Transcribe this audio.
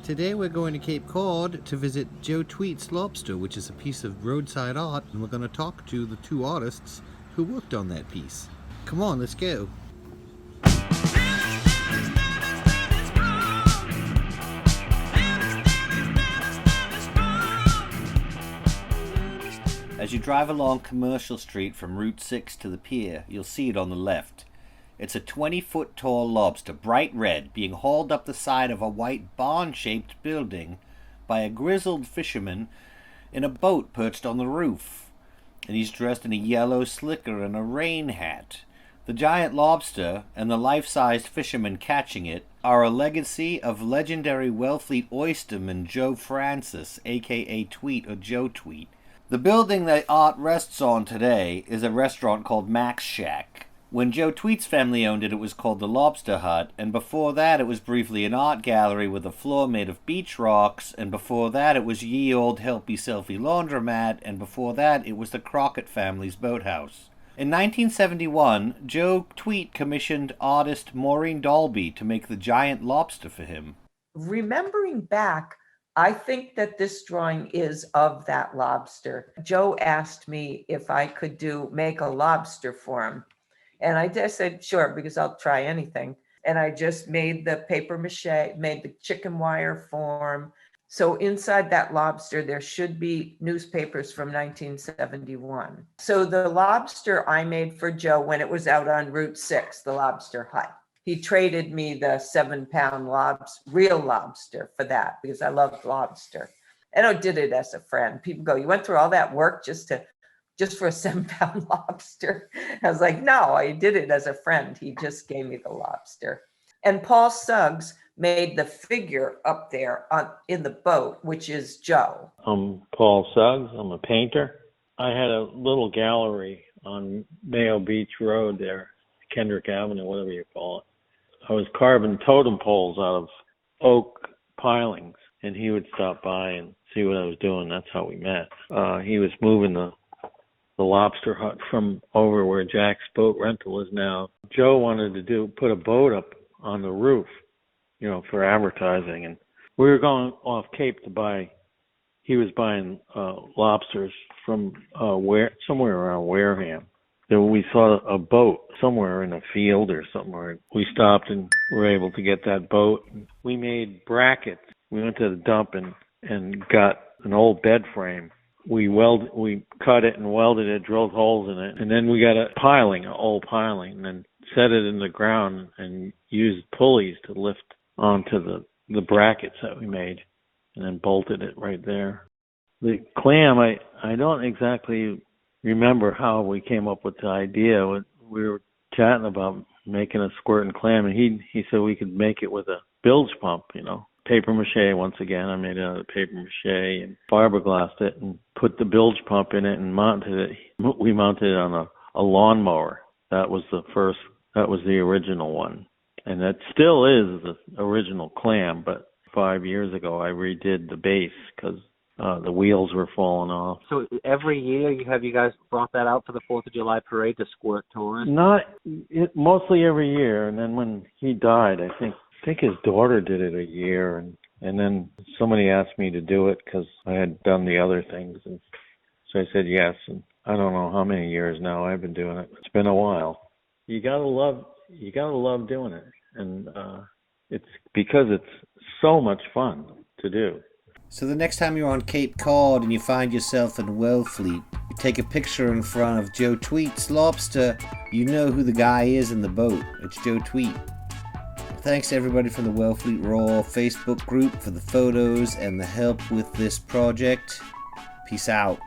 Today we're going to Cape Cod to visit Joe Tweet's Lobster, which is a piece of roadside art, and we're going to talk to the two artists who worked on that piece. Come on, let's go. As you drive along Commercial Street from Route 6 to the pier, you'll see it on the left. It's a 20-foot tall lobster, bright red, being hauled up the side of a white barn-shaped building by a grizzled fisherman in a boat perched on the roof. And he's dressed in a yellow slicker and a rain hat. The giant lobster and the life-sized fisherman catching it are a legacy of legendary Wellfleet oysterman Joe Francis, a.k.a. Tweet or Joe Tweet. The building that art rests on today is a restaurant called Mac's Shack. When Joe Tweet's family owned it, it was called the Lobster Hut, and before that it was briefly an art gallery with a floor made of beach rocks, and before that it was Ye Old Helpy Selfie Laundromat, and before that it was the Crockett family's boathouse. In 1971, Joe Tweet commissioned artist Maureen Dalby to make the giant lobster for him. Remembering back, I think that this drawing is of that lobster. Joe asked me if I could make a lobster for him. And I just said, sure, because I'll try anything. And I just made the paper mache, made the chicken wire form. So inside that lobster, there should be newspapers from 1971. So the lobster I made for Joe when it was out on Route 6, the Lobster Hut. He traded me the 7-pound real lobster for that because I loved lobster. And I did it as a friend. People go, you went through all that work just for a 7-pound lobster? I was like, no, I did it as a friend. He just gave me the lobster. And Paul Suggs made the figure up there in the boat, which is Joe. I'm Paul Suggs. I'm a painter. I had a little gallery on Mayo Beach Road there, Kendrick Avenue, whatever you call it. I was carving totem poles out of oak pilings, and he would stop by and see what I was doing. That's how we met. He was moving the Lobster Hut from over where Jack's Boat Rental is now. Joe wanted to put a boat up on the roof, for advertising. And we were going off Cape he was buying lobsters from somewhere around Wareham. So we saw a boat somewhere in a field or somewhere. We stopped and were able to get that boat. We made brackets. We went to the dump and got an old bed frame. We cut it and welded it, drilled holes in it, and then we got an old piling, and then set it in the ground and used pulleys to lift onto the brackets that we made, and then bolted it right there. The clam, I don't exactly remember how we came up with the idea. We were chatting about making a Squirtin Clam, and he said we could make it with a bilge pump, paper mache. Once again, I made it out of paper mache and fiberglassed it and put the bilge pump in it and mounted it. We mounted it on a lawnmower. That was the original one. And that still is the original clam, but 5 years ago I redid the base because the wheels were falling off. So every year you guys brought that out for the 4th of July parade to squirt tourists? Mostly every year. And then when he died, I think his daughter did it a year, and then somebody asked me to do it because I had done the other things, and so I said yes. And I don't know how many years now I've been doing it. It's been a while. You gotta love doing it, and it's because it's so much fun to do. So the next time you're on Cape Cod and you find yourself in Wellfleet, you take a picture in front of Joe Tweet's Lobster, you know who the guy is in the boat. It's Joe Tweet. Thanks to everybody from the Wellfleet Raw Facebook group for the photos and the help with this project. Peace out.